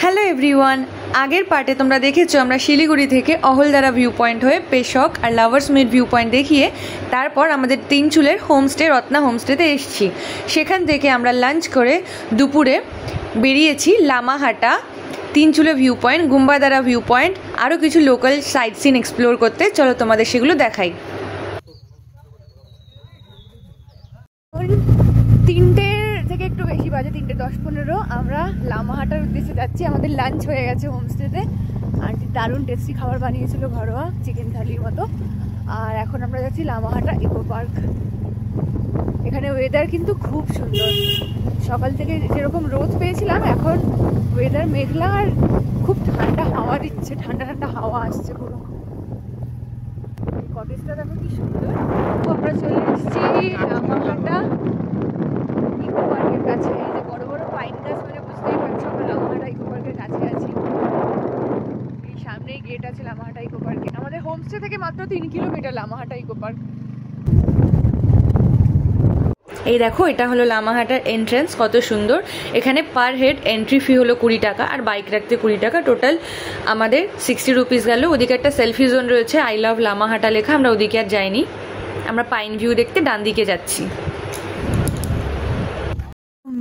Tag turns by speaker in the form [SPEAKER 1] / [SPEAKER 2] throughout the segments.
[SPEAKER 1] Hello everyone, আগের পার্টে তোমরা দেখেছো আমরা শিলিগুড়ি থেকে অহলদারা ভিউ পয়েন্ট হয়ে পেশক আর লাভার্স মিট ভিউ পয়েন্ট দেখিয়ে তারপর আমাদের তিনচুলের হোমস্টে রত্না হোমস্টেতে এসেছি। সেখান থেকে আমরা লাঞ্চ করে দুপুরে বেরিয়েছি Lamahatta, Tinchuley view point, Gumbadara view point, আরও কিছু লোকাল সাইট সিন এক্সপ্লোর করতে। চলো তোমাদের সেগুলো দেখাই। 3টে থেকে একটু বেশি বাজে, 3:10-15 আমরা লামাহাটার উদ্দেশ্যে যাচ্ছি। আমাদের লাঞ্চ হয়ে গেছে হোমস্টেতে, আর দারুণ টেস্টি খাবার বানিয়েছিল, ঘরোয়া চিকেন থালির মতো। আর এখন আমরা যাচ্ছি লামাহাটা ইকো পার্ক। এখানে ওয়েদার কিন্তু খুব সুন্দর, সকাল থেকে যেরকম রোদ পেয়েছিলাম এখন ওয়েদার মেঘলা আর খুব ঠান্ডা হাওয়া দিচ্ছে, ঠান্ডা ঠান্ডা হাওয়া আসছে পুরো। কটেজটা দেখো কি সুন্দর। আমরা চলে এসেছি লামাহাটা ইকো পার্কের কাছে। এই যে বড় বড় পাইন গাছ, মানে বুঝতেই পারছো আমরা লামাহাটা ইকো পার্কের কাছে আছি। এই সামনেই গেট আছে লামাহাটা ইকো পার্কে। আমাদের হোমস্টে থেকে মাত্র 3 কিলোমিটার লামাহাটা ইকো পার্ক। এই দেখো, এটা হলো লামাহাটার এন্ট্রান্স, কত সুন্দর। এখানে পার হেড এন্ট্রি ফি হলো 20 টাকা, আর বাইক রাখতে 20 টাকা। টোটাল আমাদের 60 রুপিস গেল। ওদিকে একটা সেলফি জোন রয়েছে, আই লাভ লামাহাটা লেখা। আমরা ওদিকে আর যাইনি, আমরা পাইন ভিউ দেখতে ডান দিকে যাচ্ছি।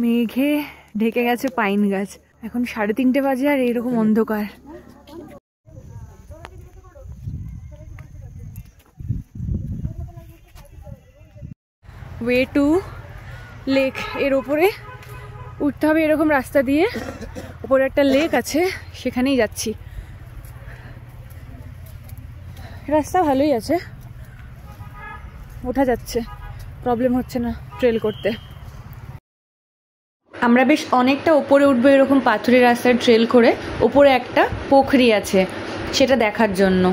[SPEAKER 1] মেঘে ঢেকে গেছে পাইন গাছ। এখন 3:30 বাজে আর এইরকম অন্ধকার। ওয়ে টু লেক, এর ওপরে উঠতে হবে এরকম রাস্তা দিয়ে। ওপরে একটা লেক আছে, সেখানেই যাচ্ছি। রাস্তা ভালোই আছে, ওঠা যাচ্ছে, প্রবলেম হচ্ছে না ট্রেল করতে। আমরা বেশ অনেকটা ওপরে উঠবো এরকম পাথুরে রাস্তায় ট্রেল করে। ওপরে একটা পুকুরি আছে, সেটা দেখার জন্য।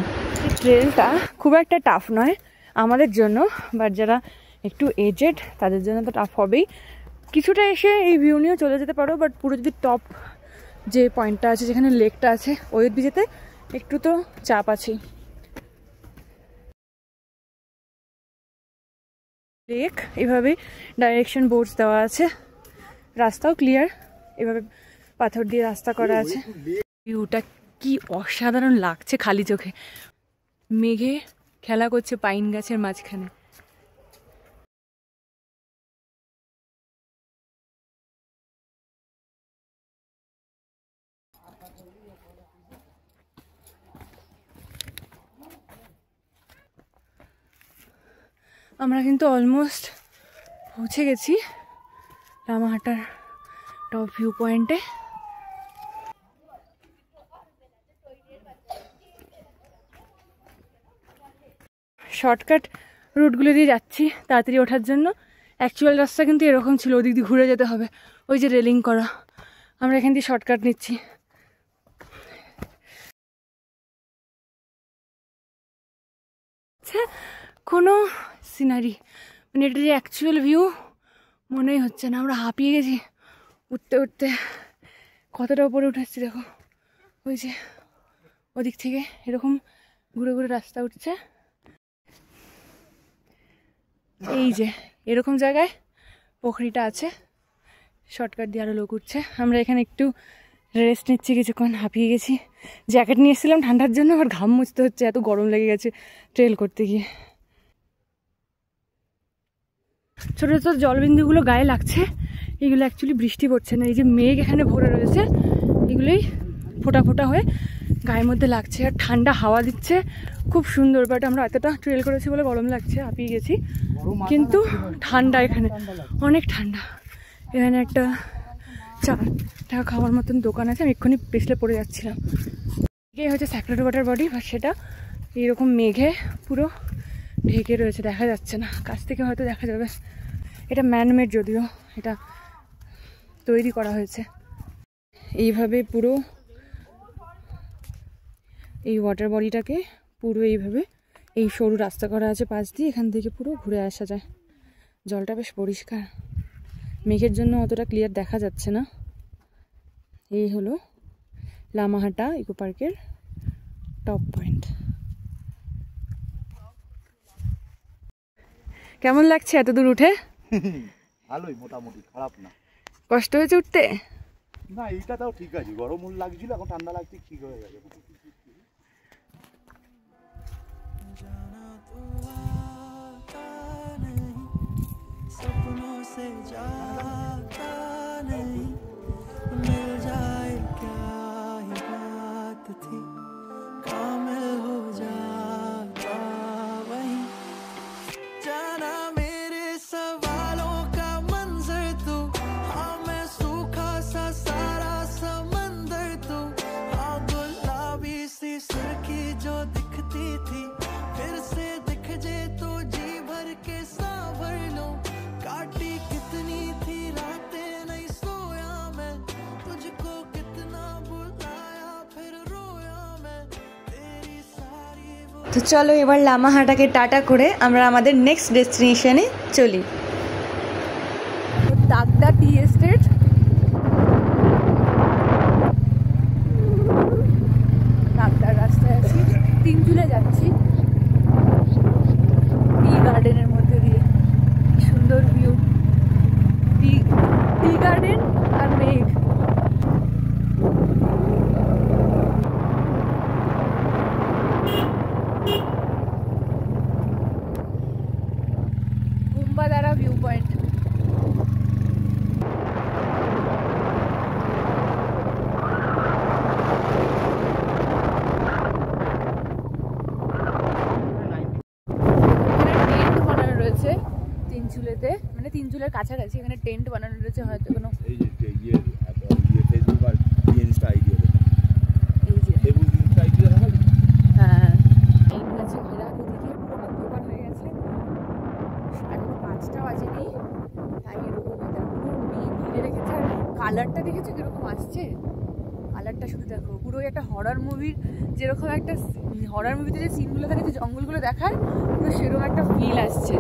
[SPEAKER 1] ট্রেলটা খুব একটা টাফ নয় আমাদের জন্য, বাট যারা একটু এজেড তাদের জন্য তো টাফ হবেই। কিছুটা এসে এই ভিউ নিয়েও চলে যেতে পারো, বাট পুরো যদি টপ যে পয়েন্টটা আছে যেখানে লেকটা আছে ওই অবধি যেতে একটু তো চাপ আছেই। লেক, এভাবে ডাইরেকশন বোর্ডস দেওয়া আছে, রাস্তাও ক্লিয়ার, এভাবে পাথর দিয়ে রাস্তা করা আছে। ভিউটা কি অসাধারণ লাগছে খালি চোখে। মেঘে খেলা করছে পাইন গাছের মাঝখানে। আমরা কিন্তু অলমোস্ট পৌঁছে গেছি লামাহাটার টপ ভিউ পয়েন্টে। শর্টকাট রুটগুলো দিয়ে যাচ্ছি তাড়াতাড়ি ওঠার জন্য। অ্যাকচুয়াল রাস্তা কিন্তু এরকম ছিল, ওদিক দিয়ে ঘুরে যেতে হবে, ওই যে রেলিং করা। আমরা এখান দিয়ে শর্টকাট নিচ্ছি। কোনো সিনারি, মানে এটা যে অ্যাকচুয়াল ভিউ মনেই হচ্ছে না। আমরা হাঁপিয়ে গেছি উঠতে উঠতে। কতটা উপরে উঠেছি দেখো, ওই যে ওদিক থেকে এরকম ঘুরে ঘুরে রাস্তা উঠছে। এই যে এরকম জায়গায় পুকুরিটা আছে, শর্টকাট দিয়ে আরও লোক উঠছে। আমরা এখানে একটু রেস্ট নিচ্ছি, কিছুক্ষণ হাঁপিয়ে গেছি। জ্যাকেট নিয়ে এসেছিলাম ঠান্ডার জন্য, আবার ঘাম মুছতে হচ্ছে, এত গরম লেগে গেছে ট্রেল করতে গিয়ে। ছোটো ছোটো জলবিন্দুগুলো গায়ে লাগছে, এগুলো অ্যাকচুয়ালি বৃষ্টি পড়ছে না, এই যে মেঘ এখানে ভরে রয়েছে এগুলোই ফোটা ফোটা হয়ে গায়ের মধ্যে লাগছে। আর ঠান্ডা হাওয়া দিচ্ছে, খুব সুন্দর। বাট আমরা এতটা ট্রেল করেছি বলে গরম লাগছে, হাঁপিয়ে গেছি, কিন্তু ঠান্ডা এখানে অনেক ঠান্ডা। এখানে একটা চা টাকা খাওয়ার মতন দোকান আছে, আমি এক্ষুনি পিছলে পড়ে যাচ্ছিলাম। এই হচ্ছে স্যাক্রেড ওয়াটার বডি, বা সেটা এইরকম মেঘে পুরো ঢেকে রয়েছে, দেখা যাচ্ছে না, কাছ থেকে হয়তো দেখা যাবে। এটা ম্যানমেড, যদিও এটা তৈরি করা হয়েছে। এইভাবে পুরো এই ওয়াটার বডিটাকে পুরো এইভাবে এই সরু রাস্তা করা আছে পাশ দিয়ে, এখান থেকে পুরো ঘুরে আসা যায়। জলটা বেশ পরিষ্কার, মেঘের জন্য অতটা ক্লিয়ার দেখা যাচ্ছে না। এই হলো লামাহাটা ইকো পার্কের টপ পয়েন্ট। কেমন লাগছে এত দূর উঠে?
[SPEAKER 2] ভালোই, মোটামুটি খারাপ না।
[SPEAKER 1] কষ্ট হয়েছে উঠতে?
[SPEAKER 2] না এইটা তাও ঠিক আছে, গরম লাগছিল এখন ঠান্ডা লাগছে, ঠিক হয়ে গেছে।
[SPEAKER 3] सपनों से जाता नहीं, मिल जाए क्या ही बात थी, कामिल हो जाता वही। जाना मेरे सवालों का मंजर तू, हाँ मैं सूखा सा सारा समंदर तू, हाँ गुलाबी सी सुर्खी जो दिखती थी फिर से दिख जे तो जी भर के सांभर लो। काटी कितनी थी रातें नहीं सोया मैं, तुझको कितना बुलाया फिर रोया मैं, तेरी सारी वो।
[SPEAKER 4] তো চলো এবার লামাহাটাকে টাটা করে আমরা আমাদের নেক্সট ডেস্টিনেশনে চলি।
[SPEAKER 1] দাগদা টি এস্টেট, দাগদার রাস্তায় আছি, তিনজুলে যাচ্ছি টি গার্ডেনের মধ্যে দিয়ে। সুন্দর ভিউ, টি গার্ডেন আর মেঘ। গুম্বাদারা ভিউ পয়েন্ট। তিনচুলেতে মানে তিনচুলের কাছাকাছি এখানে টেন্ট বানানো রয়েছে, হয়তো কোনো
[SPEAKER 2] এই যে ফেসবুক আর ইনস্টা আইডি হবে, এই যে ফেসবুক ইনস্টা আইডি হবে।
[SPEAKER 1] হ্যাঁ এই গাছে ঘেরা, দিদিকে পুরো অন্ধকার হয়ে গেছে, এখনো 5টা বাজেনি, তাই এরকম পুরো মেঘ ঘিরে রেখেছে। আর কালারটা দেখেছো কিরকম আসছে, কালারটা শুধু দেখো, পুরো একটা হরর মুভির যেরকম একটা হরর মুভিতে যে সিনগুলো থাকে, যে জঙ্গলগুলো দেখায়, পুরো সেরকম একটা ফিল আসছে।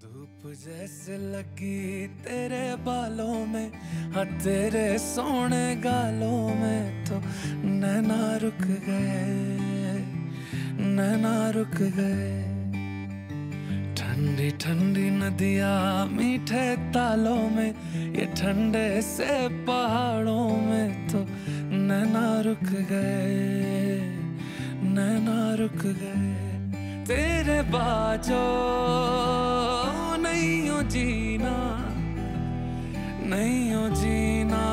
[SPEAKER 3] धूप जैसे लगी तेरे बालों में, हाँ तेरे सोने गालों में तो नैना रुक गए, नैना रुक गए। ठंडी ठंडी नदियाँ मीठे तालों में, ये ठंडे से पहाड़ों में तो नैना रुक गए, नैना रुक गए। तेरे बाजो नहीं हो जीना, नहीं हो जीना,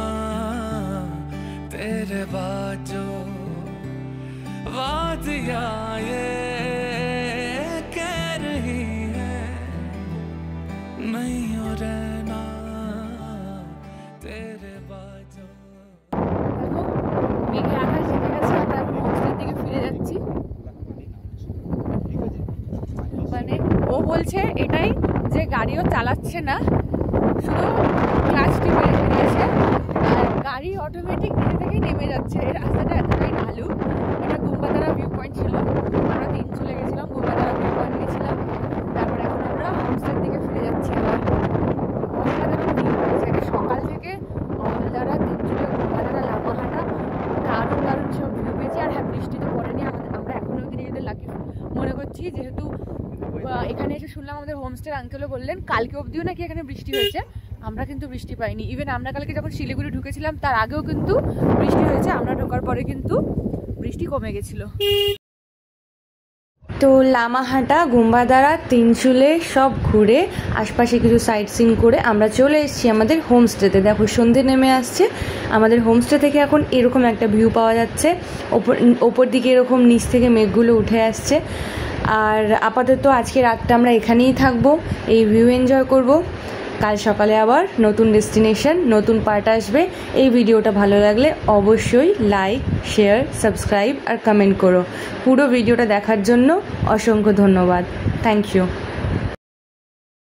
[SPEAKER 3] तेरे बाजो वादियाँ ये कह रही है, नहीं हो रहना तेरे बाजो।
[SPEAKER 1] মেঘে আকাশ ঢেকে গেছে, আমরা এখন হোমস্টের দিকে ফিরে যাচ্ছি। মানে ও বলছে এটাই যে গাড়িও চালাচ্ছে না, শুধু ক্লাচ টিপে রেখে দিয়েছে, আর গাড়ি অটোমেটিক নিজে থেকেই নেমে যাচ্ছে। এই রাস্তাটা এতটাই ঢালু। এটা গুম্বাদারা ভিউ পয়েন্ট ছিল, আমরা তিনচুলে গেছিলাম, গুম্বাদারা ভিউ পয়েন্ট গেছিলাম, তারপরে এখন আমরা হোমস্টের দিকে ফিরে যাচ্ছি। অসাধারণ ভিউ হয়েছে, এটা সকাল থেকে অমলদারা, তিনচুলে, গুম্বাদারা, লামাহাটা, দারুণ দারুণ সব ভিউ পেয়েছি। আর হ্যাঁ, বৃষ্টি তো পড়েনি, আমরা এখনো অবধি নিজেদের লাকি মনে করছি, যেহেতু এখানে এসে শুনলাম আমাদের হোমস্টের আঙ্কেলও বললেন কালকে অবধিও নাকি এখানে বৃষ্টি হয়েছে। আমরা কিন্তু বৃষ্টি পাইনি। ইভেন আমরা কালকে যখন শিলিগুড়ি ঢুকেছিলাম তার আগেও কিন্তু বৃষ্টি হয়েছে, আমরা ঢোকার পরে কিন্তু বৃষ্টি কমে গেছিল।
[SPEAKER 4] তো লামাহাটা, গুম্বাদারা, তিনচুলে সব ঘুরে আশপাশে কিছু সাইট সিন করে আমরা চলে এসেছি আমাদের হোমস্টেতে। দেখো সন্ধে নেমে আসছে, আমাদের হোমস্টে থেকে এখন এরকম একটা ভিউ পাওয়া যাচ্ছে, ওপর দিকে এরকম নিচ থেকে মেঘগুলো উঠে আসছে। আর আপাতত আজকে রাতটা আমরা এখানেই থাকবো, এই ভিউ এনজয় করব। কাল সকালে আবার নতুন ডেস্টিনেশন, নতুন পার্ট আসবে। এই ভিডিওটা ভালো লাগলে অবশ্যই লাইক, শেয়ার, সাবস্ক্রাইব আর কমেন্ট করো। পুরো ভিডিওটা দেখার জন্য অসংখ্য ধন্যবাদ। Thank you.